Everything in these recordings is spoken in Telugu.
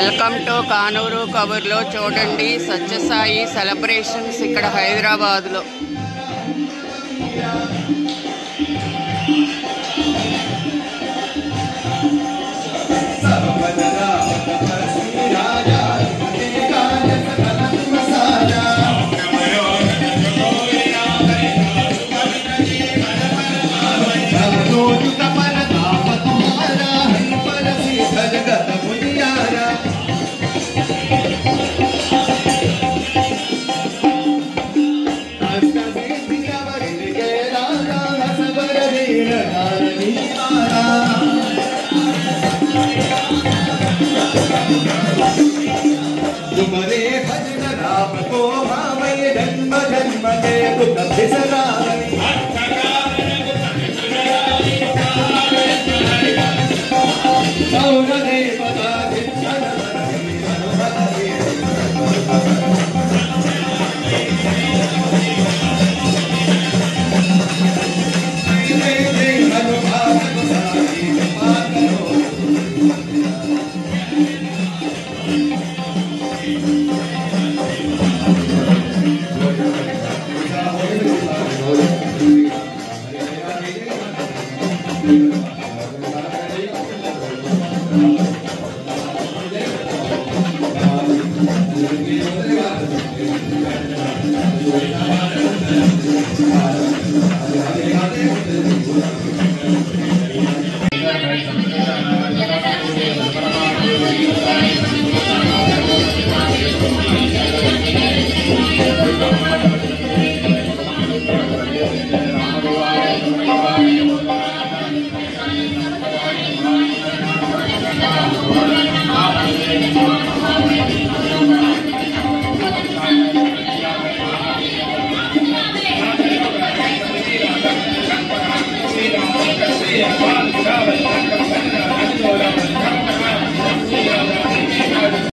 Welcome to Kanuru కబుర్లో. చూడండి సత్యసాయి సెలబ్రేషన్స్ ఇక్కడ హైదరాబాద్లో.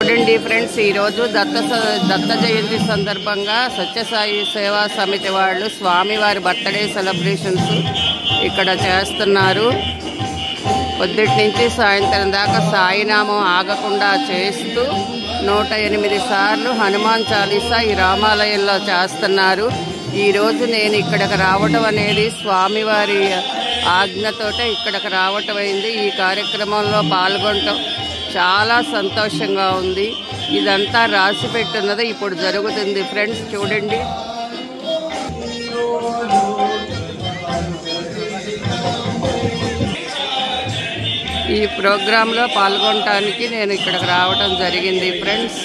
చూడండి ఫ్రెండ్స్, ఈరోజు దత్త జయంతి సందర్భంగా సత్యసాయి సేవా సమితి వాళ్ళు స్వామివారి బర్త్డే సెలబ్రేషన్స్ ఇక్కడ చేస్తున్నారు. పొద్దుటి నుంచి సాయంత్రం దాకా సాయినామం ఆగకుండా చేస్తూ 108 సార్లు హనుమాన్ చాలీసా ఈ రామాలయంలో చేస్తున్నారు. ఈరోజు నేను ఇక్కడికి రావటం అనేది స్వామివారి ఆజ్ఞతోటే ఇక్కడికి రావటం అయింది. ఈ కార్యక్రమంలో పాల్గొనటం చాలా సంతోషంగా ఉంది. ఇదంతా రాసి పెట్టున్నది ఇప్పుడు జరుగుతుంది ఫ్రెండ్స్. చూడండి, ఈ ప్రోగ్రాంలో పాల్గొనటానికి నేను ఇక్కడికి రావటం జరిగింది ఫ్రెండ్స్.